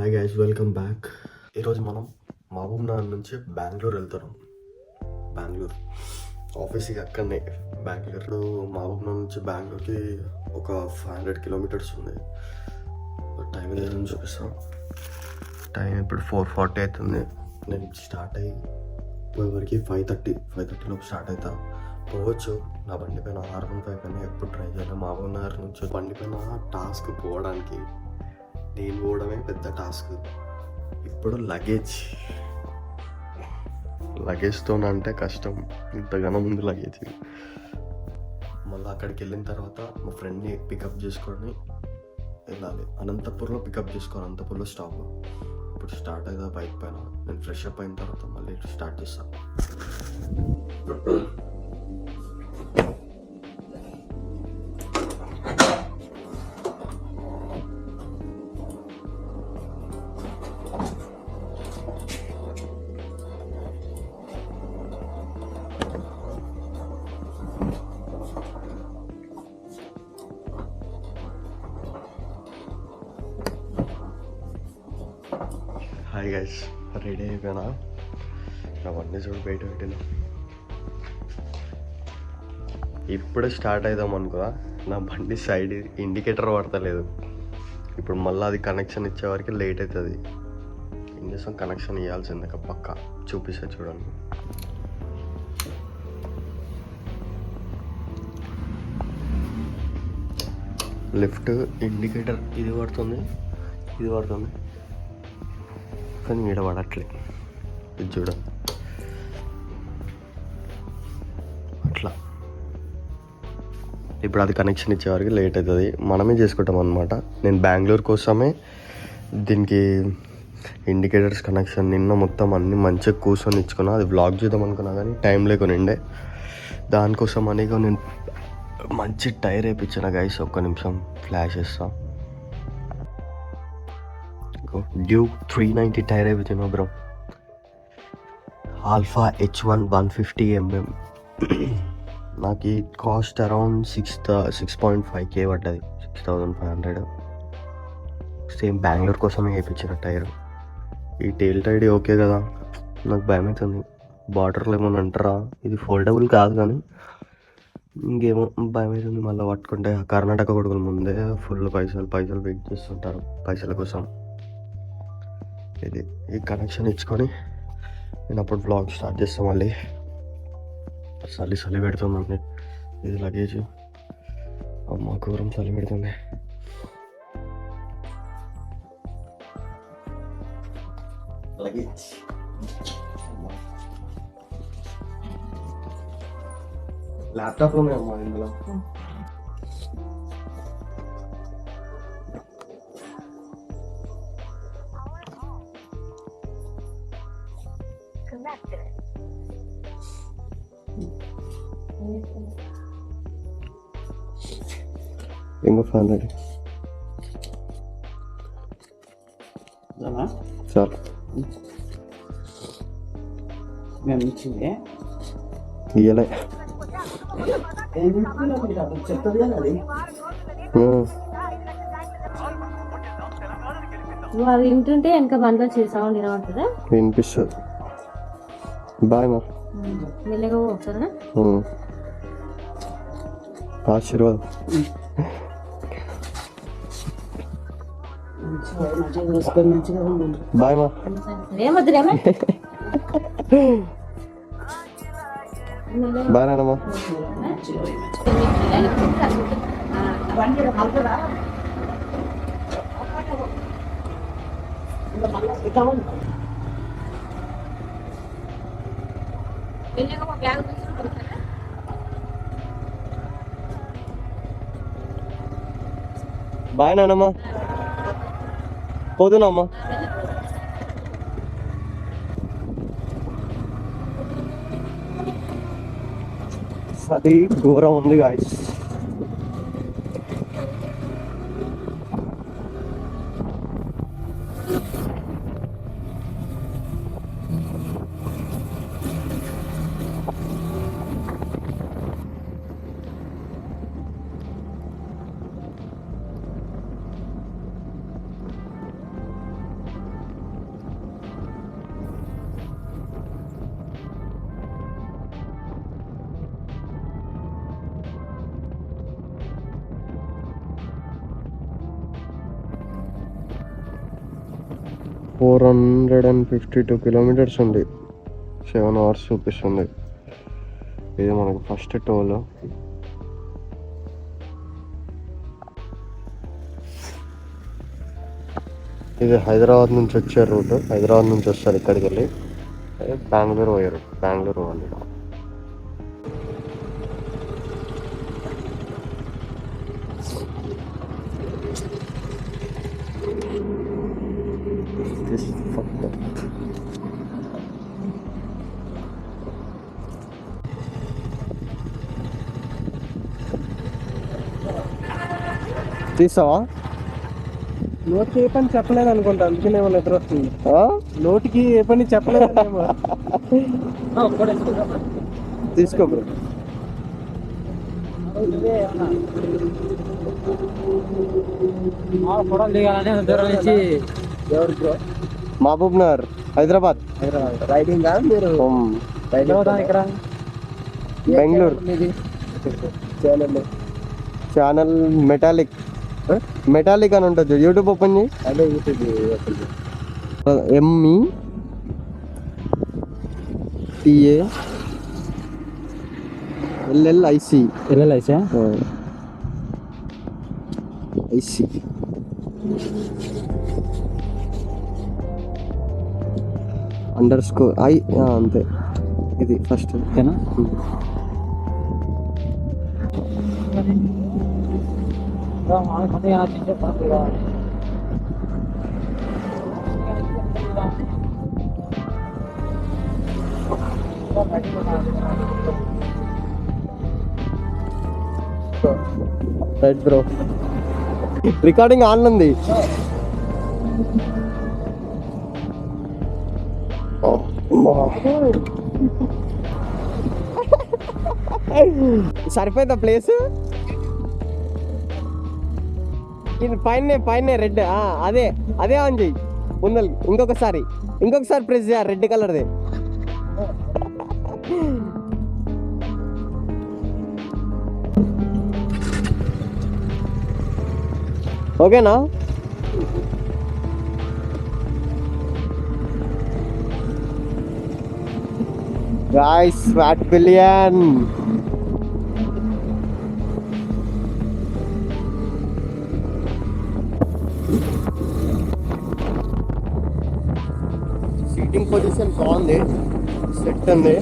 Hi guys, welcome back. ఈరోజు మనం మహబూబ్ నగర్ నుంచి బెంగళూరు వెళ్తున్నాం. బెంగళూరు ఆఫీస్కి అక్కడనే బెంగళూరు. మహబూబ్ నగర్ నుంచి బెంగళూరుకి ఒక 500 కిలోమీటర్స్ ఉంది. టైం ఏదైనా చూపిస్తాం. టైం ఇప్పుడు 4:40 అవుతుంది. నేను స్టార్ట్ అయ్యి పోయేవరకు 5:30 లోపు స్టార్ట్ అవుతా. పోవచ్చు. నా బండి పైన R15 పైన ఎప్పుడు ట్రై చేయాలి. మహబూబ్ నగర్ నుంచి బండి పైన టాస్క్ పోవడానికి నేను పోవడమే పెద్ద టాస్క్. ఇప్పుడు లగేజ్తో అంటే కష్టం. ఇంతగానో ముందు లగేజ్. మళ్ళీ అక్కడికి వెళ్ళిన తర్వాత మా ఫ్రెండ్ని పికప్ చేసుకొని వెళ్ళాలి. అనంతపూర్లో పికప్ చేసుకోవాలి. అనంతపూర్లో స్టాప్. ఇప్పుడు స్టార్ట్ అవుతా బైక్ పైన. నేను ఫ్రెష్ అప్ అయిన తర్వాత మళ్ళీ స్టార్ట్ చేస్తాను. హాయ్ గైస్, రెడీ అయిపోయినా. అవన్నీ చూడు బయట పెట్టినా. ఇప్పుడే స్టార్ట్ అవుదాం అనుకో, నా బండి సైడ్ ఇండికేటర్ పడతలేదు. ఇప్పుడు మళ్ళీ అది కనెక్షన్ ఇచ్చేవరకు లేట్ అవుతుంది. ఏం చేస్తాం, కనెక్షన్ ఇవ్వాల్సిందే పక్కా. చూపిస్తా చూడండి. లెఫ్ట్ ఇండికేటర్ ఇది పడుతుంది, కానీ ఈడ పడట్లే. ఇది చూడండి అట్లా. ఇప్పుడు అది కనెక్షన్ ఇచ్చేవారికి లేట్ అవుతుంది. మనమే చేసుకుంటాం అనమాట. నేను బెంగళూరు కోసమే దీనికి ఇండికేటర్స్ కనెక్షన్ నిన్న మొత్తం అన్నీ మంచిగా కూర్చొని ఇచ్చుకున్నా. అది వ్లాగ్ చేద్దాం అనుకున్నా కానీ టైం లేకునిండే. దానికోసం అని నేను మంచి టైర్ వేయించిన గైస్. ఒక్క నిమిషం ఫ్లాష్ చేస్తా. డ్యూక్ 390 టైర్ వేయించిన బ్రో. Alpha H1 150mm. నాకు ఈ కాస్ట్ అరౌండ్ 6.5K పడ్డది. 6,500. సేమ్ బెంగళూరు కోసమే వేయించిన టైర్. ఈ టైల్ టైడ్ ఓకే కదా. నాకు భయం అవుతుంది, బార్డర్లో ఏమన్నా అంటారా. ఇది ఫోల్డబుల్ కాదు కానీ ఇంకేమో భయం అవుతుంది. మళ్ళీ పట్టుకుంటే కర్ణాటక కొడుకుల ముందే ఫుల్ పైసలు వెయిట్ చేస్తుంటారు పైసల కోసం. ఇది ఈ కనెక్షన్ ఇచ్చుకొని నేను అప్పుడు బ్లాగ్ స్టార్ట్ చేస్తాను. మళ్ళీ చలి పెడుతుందండి. ఇది లగేజ్ అమ్మ ఘోరం చలి పెడుతుంది. లగేజ్ ల్యాప్టాప్లో ఉన్నాయమ్మా ఇందులో. ఇంకో 500 సార్ మేము ఇచ్చింది ఇయ్యలే. చెప్తుంది కదా అది. అది వింటుంటే వెనక బండ్లో సౌండ్ వినబడుతుందా? వినిపిస్తుంది. బాయ్ మా. మెల్లగా ఒకసారి ఆశీర్వాదం. బాయ్ మా. ఏమొద్దులేమా. బాయ్ నాన్నమ్మా. బాయ్ నాన్నమ్మా. పోతున్నామ్మా. అది ఘోరం ఉంది గాయస్. 452 కిలోమీటర్స్ ఉంది. 7 hours చూపిస్తుంది. ఇది మనకు ఫస్ట్ టోల్. ఇది హైదరాబాద్ నుంచి వచ్చే రూట్. హైదరాబాద్ నుంచి వస్తారు ఇక్కడికి వెళ్ళి బెంగళూరు పోయారు. బెంగళూరు వాళ్ళు తీసావా? నోటికి ఏ పని చెప్పలేదు అనుకుంటా, అందుకనే ఏమో నిద్ర వస్తుంది. నోటికి ఏ పని చెప్పలేదు. తీసుకో బ్రో. ఎవరు బ్రో? మహబూబ్ నగర్, హైదరాబాద్. రైడింగ్ మీరు? ఇక్కడ బెంగళూరు. ఛానల్ మెటాలిక్ అని ఉంటుంది. యూట్యూబ్ ఓపెన్ చేయి. అదే యూట్యూబ్ METALLIC _ I అంతే. ఇది ఫస్ట్ ఓకేనా? Right bro. రికార్డింగ్ ఆన్ ఉంది. సరిపోయిందా ప్లేస్? ఇది పైన రెడ్. అదే ఆన్ చెయ్యి ముందలు. ఇంకొకసారి ప్రెస్ చేయ. రెడ్ కలర్దే. ఓకేనా? Guys, what billion. Seating position బాగుంది, సెట్ ఉంది.